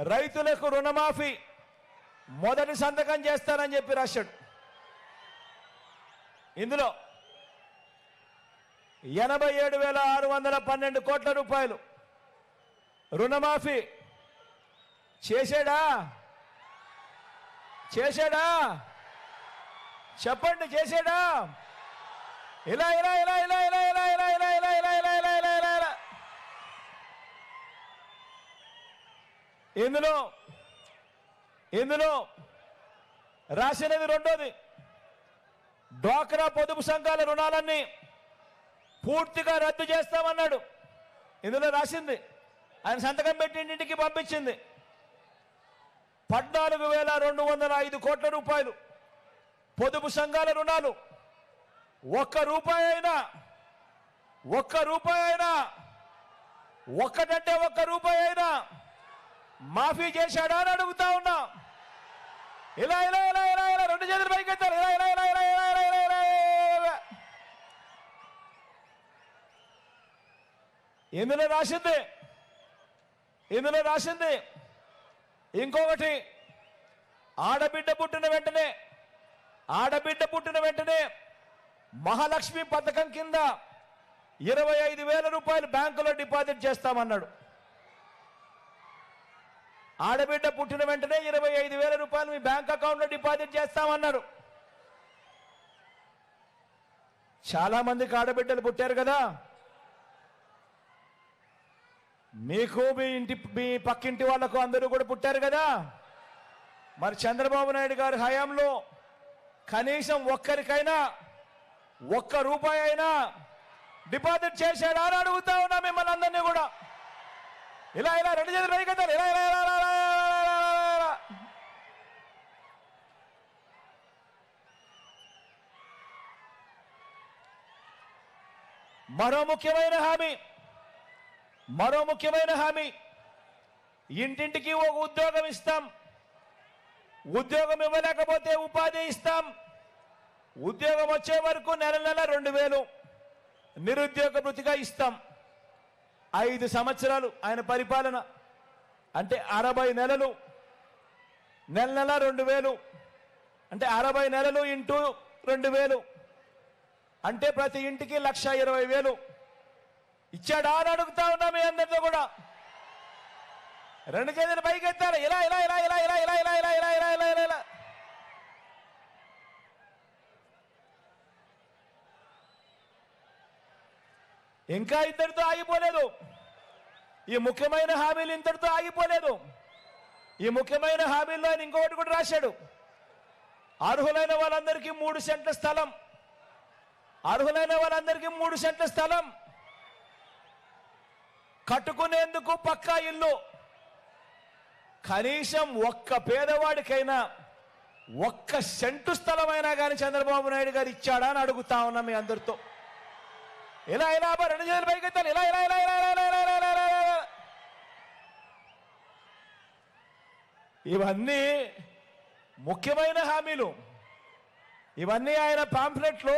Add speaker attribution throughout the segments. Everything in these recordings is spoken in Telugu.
Speaker 1: రైతులకు రుణమాఫీ మొదటి సంతకం చేస్తానని చెప్పి రాశాడు. ఇందులో 87,612 కోట్ల రూపాయలు రుణమాఫీ చేశాడా? చెప్పండి, చేశాడా? ఇలా ఇలా ఇలా ఇలా ఇలా ఇలా ఇలా ఇలా ఇలా ఇలా ఇలా ఇలా ఇలా ఇలా ఇలా ఇందులో రాసినది రెండోది, డ్వాక్రా పొదుపు సంఘాల రుణాలన్నీ పూర్తిగా రద్దు చేస్తామన్నాడు. ఇందులో రాసింది, ఆయన సంతకం పెట్టి ఇంటింటికి పంపించింది. 14,205 కోట్ల రూపాయలు పొదుపు సంఘాల రుణాలు ఒక్క రూపాయి అయినా ఒక్కటంటే ఒక్క రూపాయి అయినా మాఫీ చేశాడా అని అడుగుతా ఉన్నా. ఇలా ఇలా ఇలా ఇలా ఇలా రెండు చేతులు పైకెత్తారు. ఇలా ఇలా ఇలా ఇలా ఇలా ఇలా ఇలా ఇలా ఇందులో రాసింది ఇంకొకటి, ఆడబిడ్డ పుట్టిన వెంటనే మహాలక్ష్మి పథకం కింద 25,000 రూపాయలు బ్యాంకులో డిపాజిట్ చేస్తామన్నాడు. ఆడబిడ్డ పుట్టిన వెంటనే 25,000 రూపాయలు మీ బ్యాంక్ అకౌంట్లో డిపాజిట్ చేస్తామన్నారు. చాలా మందికి ఆడబిడ్డలు పుట్టారు కదా. మీకు మీ పక్కింటి వాళ్లకు అందరూ కూడా పుట్టారు కదా. మరి చంద్రబాబు నాయుడు గారి హయాంలో కనీసం ఒక్కరికైనా ఒక్క రూపాయి అయినా డిపాజిట్ చేశాడా అని అడుగుతా ఉన్నా మిమ్మల్ని అందరినీ కూడా. ఇలా ఇలా రెండు చేతులు పైకెత్తారు. ఇలా ఇలా ఇలా ఇలా మరో ముఖ్యమైన హామీ, ఇంటింటికి ఒక ఉద్యోగం ఇస్తాం. ఉద్యోగం ఇవ్వలేకపోతే ఉపాధి ఇస్తాం. ఉద్యోగం వచ్చే వరకు నెల 2,000 నిరుద్యోగ భృతిగా ఇస్తాం. 5 సంవత్సరాలు ఆయన పరిపాలన అంటే 60 నెలలు, నెల 2,000 అంటే 60 నెలలు ఇంటూ 2,000 అంటే ప్రతి ఇంటికి 1,20,000 ఇచ్చాడా అని అడుగుతా ఉన్నా మీ అందరితో కూడా. రెండు చేతులు పైకెత్తారు. ఇలా ఇలా ఇలా ఇలా ఇలా ఇలా ఇలా ఇలా ఇలా ఇలా ఇలా ఇలా ఇలా ఇంకా ఇంతటితో ఆగిపోలేదు. ఈ ముఖ్యమైన హామీలు ఇంతటితో ఆగిపోలేదు. ఈ ముఖ్యమైన హామీల్లో ఆయన ఇంకొకటి కూడా రాశాడు. అర్హులైన వాళ్ళందరికీ 3 సెంట్ల స్థలం, కట్టుకునేందుకు పక్కా ఇల్లు. కనీసం ఒక్క పేదవాడికైనా 1 సెంటు స్థలమైనా కానీ చంద్రబాబు నాయుడు గారు ఇచ్చాడా అని అడుగుతా ఉన్నా మీ అందరితో. ఇలా ఇలా రెండు చేతులు పైకెత్తాలి. ఇలా ఇలా ఇలా ఇలా ఇలా ఇలా ఇలా ఇలా ఇలా ఇవన్నీ ముఖ్యమైన హామీలు. ఇవన్నీ ఆయన పాంఫ్లెట్లో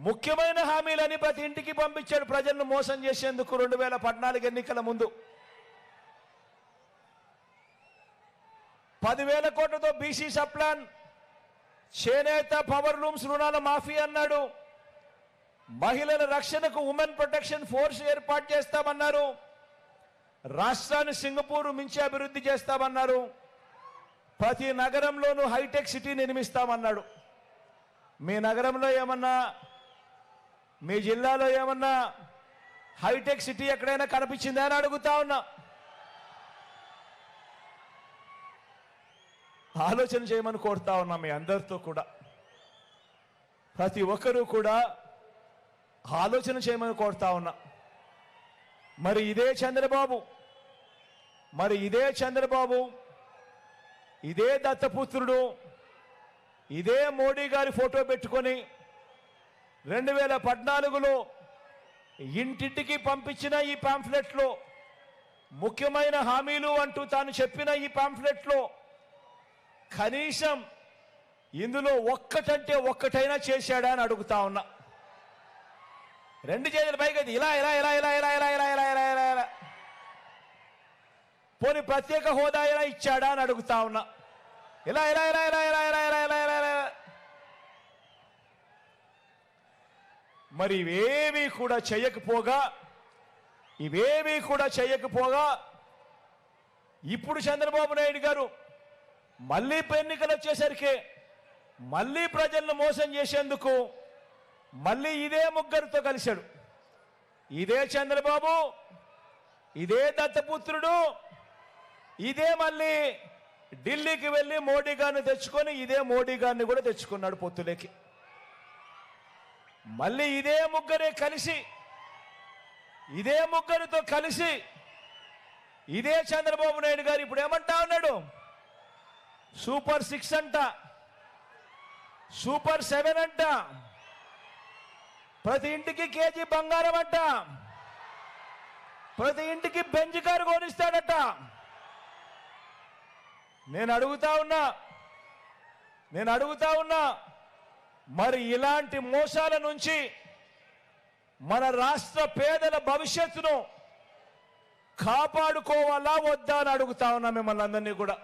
Speaker 1: ముఖ్యమైన హామీలని ప్రతి ఇంటికి పంపించాడు ప్రజలను మోసం చేసేందుకు 2014 ఎన్నికల ముందు. 10,000 కోట్లతో బీసీ సప్లాన్, చేనేత, పవర్ లూమ్స్ రుణాల మాఫీ అన్నాడు. మహిళల రక్షణకు ఉమెన్ ప్రొటెక్షన్ ఫోర్స్ ఏర్పాటు చేస్తామన్నారు. రాష్ట్రాన్ని సింగపూర్ మించి అభివృద్ధి చేస్తామన్నారు. ప్రతి నగరంలోనూ హైటెక్ సిటీ నిర్మిస్తామన్నాడు. మీ నగరంలో ఏమన్నా, మీ జిల్లాలో ఏమన్నా హైటెక్ సిటీ ఎక్కడైనా కనిపించిందా అని అడుగుతా ఉన్నా. ఆలోచన చేయమని కోరుతా ఉన్నా మీ అందరితో కూడా. ప్రతి ఒక్కరూ కూడా ఆలోచన చేయమని కోరుతా ఉన్నా. మరి ఇదే చంద్రబాబు, ఇదే దత్తపుత్రుడు, ఇదే మోడీ గారి ఫోటో పెట్టుకొని 2014లో ఇంటింటికి పంపించిన ఈ పాంఫ్లెట్లో ముఖ్యమైన హామీలు అంటూ తాను చెప్పిన ఈ పాంఫ్లెట్లో కనీసం ఇందులో ఒక్కటంటే ఒక్కటైనా చేశాడా అని అడుగుతా ఉన్నా. రెండు చేతుల పైకి ఇలా ఇలా ఇలా ఇలా ఇలా ఇలా ఇలా ఇలా ఇలా ఇలా ఇలా పోనీ ప్రత్యేక హోదా ఎలా ఇచ్చాడా అని అడుగుతా ఉన్నా. ఇలా ఇలా ఇలా ఇలా ఇలా ఇలా ఇలా ఇలా ఇలా ఇలా మరి ఇవేవి కూడా చేయకపోగా ఇప్పుడు చంద్రబాబు నాయుడు గారు మళ్ళీ ఎన్నికలు వచ్చేసరికి మళ్ళీ ప్రజలను మోసం చేసేందుకు మళ్ళీ ఇదే ముగ్గురితో కలిశాడు. ఇదే చంద్రబాబు, ఇదే దత్తపుత్రుడు, ఇదే మళ్ళీ ఢిల్లీకి వెళ్ళి మోడీ గారిని తెచ్చుకొని ఇదే మోడీ గారిని కూడా తెచ్చుకున్నాడు పొత్తులేకి. మళ్ళీ ఇదే ముగ్గురే కలిసి ఇదే ముగ్గురితో కలిసి ఇదే చంద్రబాబు నాయుడు గారు ఇప్పుడు ఏమంటా ఉన్నాడు? సూపర్ 6 అంట, సూపర్ 7 అంట, ప్రతి ఇంటికి కేజీ బంగారం అంట, ప్రతి ఇంటికి బెంజ్ కారు కొనిస్తాడట. నేను అడుగుతా ఉన్నా మరి ఇలాంటి మోసాల నుంచి మన రాష్ట్ర పేదల భవిష్యత్తును కాపాడుకోవాలా వద్దా అని అడుగుతా ఉన్నా మిమ్మల్ని అందరినీ కూడా.